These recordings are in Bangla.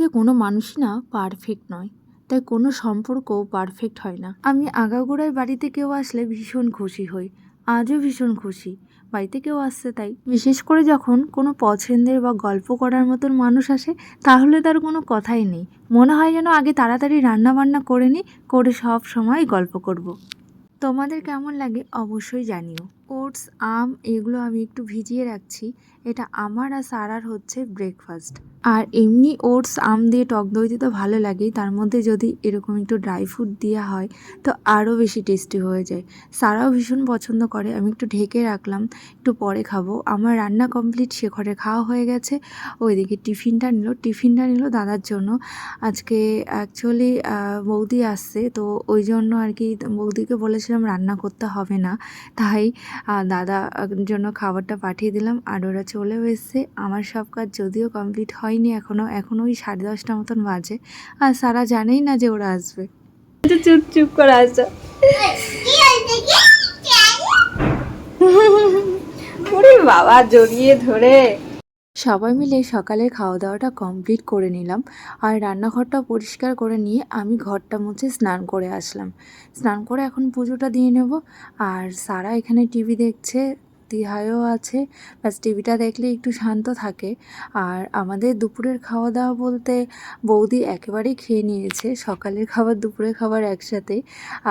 পৃথিবীতে কোনো মানুষই না পারফেক্ট নয়, তাই কোনো সম্পর্কও পারফেক্ট হয় না। আমি আগাগোড়ায় বাড়িতে কেউ আসলে ভীষণ খুশি হই, আজও ভীষণ খুশি বাড়িতে কেউ আসছে। তাই বিশেষ করে যখন কোনো পছন্দের বা গল্প করার মতন মানুষ আসে, তাহলে তার কোনো কথাই নেই, মনে হয় যেন আগে তাড়াতাড়ি রান্না বান্না করে নিই, করে সব সময় গল্প করব। তোমাদের কেমন লাগে অবশ্যই জানিও। ওটস, আম এগুলো আমি একটু ভিজিয়ে রাখছি। এটা আমার আর সারার হচ্ছে ব্রেকফাস্ট। আর এমনি ওটস আম দিয়ে টক দই দিতে ভালো লাগে, তার মধ্যে যদি এরকম একটু ড্রাই ফ্রুট দেওয়া হয় তো আরও বেশি টেস্টি হয়ে যায়। সারাও ভীষণ পছন্দ করে। আমি একটু ঢেকে রাখলাম, একটু পরে খাবো। আমার রান্না কমপ্লিট, সে ঘরে খাওয়া হয়ে গেছে। ওইদিকে টিফিনটা নিল দাদার জন্য। আজকে অ্যাকচুয়ালি বৌদি আসছে, তো ওই জন্য আর কি বৌদিকে বলেছিলাম রান্না করতে হবে না, তাই দাদার জন্য খাবারটা পাঠিয়ে দিলাম। আর ওরা চলেও এসছে। আমার সব কাজ যদিও কমপ্লিট হয়নি এখনও ওই 10:30 মতন বাজে, আর সারা জানেই না যে ওরা আসবে। চুপ চুপ করে আসো। ওরে বাবা, জড়িয়ে ধরে সবাই মিলে সকালের খাওয়া দাওয়াটা কমপ্লিট করে নিলাম। আর রান্নাঘরটা পরিষ্কার করে নিয়ে আমি ঘরটা মুছে স্নান করে আসলাম। স্নান করে এখন পুজোটা দিয়ে নেব। আর সারা এখানে টিভি দেখছে, তিহায়ও আছে। ব্যাস টিভিটা দেখলে একটু শান্ত থাকে। আর আমাদের দুপুরের খাওয়া দাওয়া বলতে বৌদি একেবারেই খেয়ে নিয়েছে, সকালের খাবার দুপুরের খাবার একসাথে।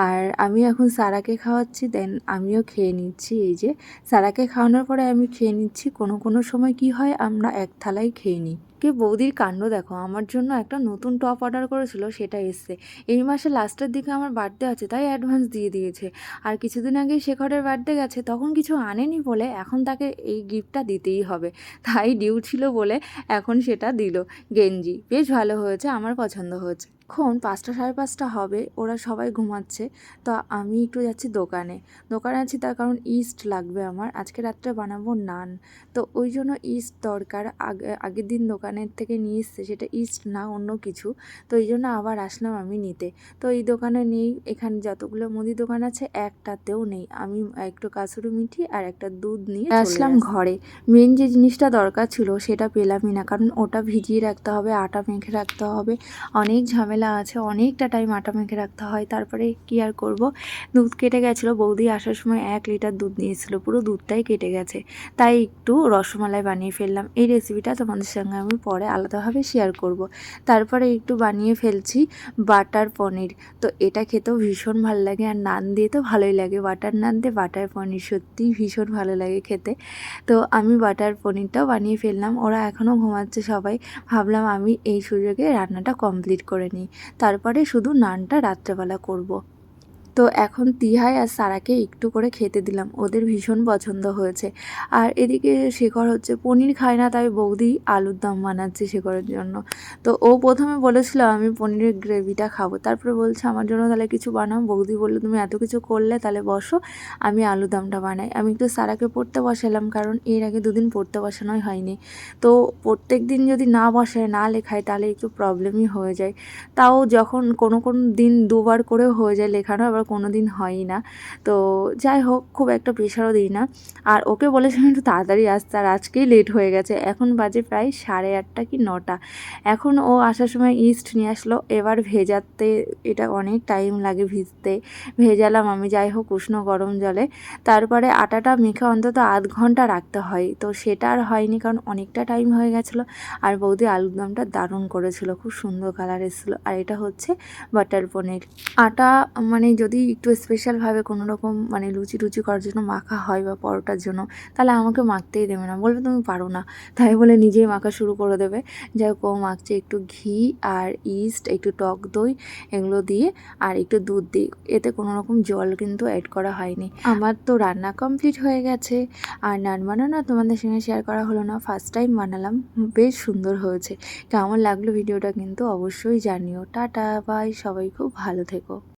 আর আমি এখন সারাকে খাওয়াচ্ছি, দেন আমিও খেয়ে নিচ্ছি। এই যে সারাকে খাওয়ানোর পরে আমি খেয়ে নিচ্ছি। কোনো সময় কি হয়, আমরা এক থালাই খেয়ে নিই। বৌদির কাণ্ড দেখো, আমার জন্য একটা নতুন টপ অর্ডার করেছিল, সেটা এসছে। এই মাসের লাস্টের দিকে আমার বার্থডে আছে, তাই অ্যাডভান্স দিয়ে দিয়েছে। আর কিছুদিন আগেই শেখরের বার্থডে গেছে, তখন কিছু আনেনি বলে এখন তাকে এই গিফটটা দিতেই হবে। তাই ডিউ ছিল বলে এখন সেটা দিল। গেঞ্জি বেশ ভালো হয়েছে, আমার পছন্দ হয়েছে। এখন 5টা 5:30 হবে, ওরা সবাই ঘুমাচ্ছে। তো আমি একটু যাচ্ছি দোকানে আছি, তার কারণ ইস্ট লাগবে আমার। আজকে রাত্রে বানাবো নান, তো ওই জন্য ইস্ট দরকার। আগের দিন দোকানের থেকে নিয়ে এসছে, সেটা ইস্ট না অন্য কিছু। তো এই জন্য আবার আসলাম আমি নিতে। তো এই দোকানে নেই, এখানে যতগুলো মুদি দোকান আছে একটাতেও নেই। আমি একটু কাসুরি মিঠি আর একটা দুধ নিয়ে আসলাম ঘরে। মেন যে জিনিসটা দরকার ছিল সেটা পেলামই না, কারণ ওটা ভিজিয়ে রাখতে হবে, আটা মেখে রাখতে হবে, অনেক ঝামেলা আছে, অনেকটা টাইম আটা মেখে রাখতে হয়। তারপরে কি আর করব, দুধ কেটে গেছিলো। বৌদি আসার সময় 1 লিটার দুধ নিয়েছিল, পুরো দুধটাই কেটে গেছে। তাই একটু রসমালাই বানিয়ে ফেললাম। এই রেসিপিটা তোমাদের সঙ্গে আমি পরে আলাদাভাবে শেয়ার করব। তারপরে একটু বানিয়ে ফেলছি বাটার পনির। তো এটা খেতেও ভীষণ ভালো লাগে, আর নান দিয়ে তো ভালোই লাগে। বাটার নান দিয়ে বাটার পনির সত্যিই ভীষণ ভালো লাগে খেতে। তো আমি বাটার পনিরটাও বানিয়ে ফেললাম। ওরা এখনও ঘুমাচ্ছে সবাই, ভাবলাম আমি এই সুযোগে রান্নাটা কমপ্লিট করে নিই, তারপরে শুধু নানটা রাত্রেবেলা করব। তো এখন তিহাই আর সারাকে একটু করে খেতে দিলাম, ওদের ভীষণ পছন্দ হয়েছে। আর এদিকে শেখর হচ্ছে পনির খায় না, তাই বৌদি আলুর দম বানাচ্ছে শেখরের জন্য। তো ও প্রথমে বলেছিল আমি পনিরের গ্রেভিটা খাবো, তারপরে বলছে আমার জন্য তাহলে কিছু বানাও। বৌদি বললো তুমি এত কিছু করলে, তাহলে বসো আমি আলুর দমটা বানাই। আমি একটু সারাকে পড়তে বসালাম, কারণ এর আগে 2 দিন পড়তে বসানোই হয়নি। তো প্রত্যেক দিন যদি না বসায় না লেখায় তাহলে একটু প্রবলেমই হয়ে যায়। তাও যখন কোনো দিন 2বার করেও হয়ে যায় লেখানো, আবার কোনো দিন হয়ই না। তো যাই হোক, খুব একটা প্রেশারও দিই না। আর ওকে বলেছিলাম একটু তাড়াতাড়ি আসতে, আর আজকেই লেট হয়ে গেছে। এখন বাজে প্রায় 8:30 কি 9টা। এখন ও আসার সময় ইস্ট নিয়ে আসলো, এবার ভেজাতে এটা অনেক টাইম লাগে ভিজতে। ভেজালাম আমি, যাই হোক উষ্ণ গরম জলে। তারপরে আটাটা মেখে অন্তত আধ ঘন্টা রাখতে হয়, তো সেটা আর হয়নি, কারণ অনেকটা টাইম হয়ে গেছিলো। আর বৌদি আলুর দমটা দারুণ করেছিল, খুব সুন্দর কালার এসেছিলো। আর এটা হচ্ছে বাটার পনির। আটা মানে যদি একটু স্পেশালভাবে কোনো রকম মানে লুচি করার জন্য মাখা হয় বা পরোটার জন্য, তাহলে আমাকে মাখতেই দেবে না, বলবে তুমি পারো না। তাই বলে নিজেই মাখা শুরু করে দেবে। যাই হোক, ও মাখছে একটু ঘি আর ইস্ট, একটু টক দই এগুলো দিয়ে, আর একটু দুধ দিয়ে। এতে কোনো রকম জল কিন্তু অ্যাড করা হয়নি। আমার তো রান্না কমপ্লিট হয়ে গেছে। আর নান বানানো তোমাদের সঙ্গে শেয়ার করা হলো না, ফার্স্ট টাইম বানালাম, বেশ সুন্দর হয়েছে। কেমন লাগলো ভিডিওটা কিন্তু অবশ্যই জানিও। টাটা বাই, সবাই খুব ভালো থেকো।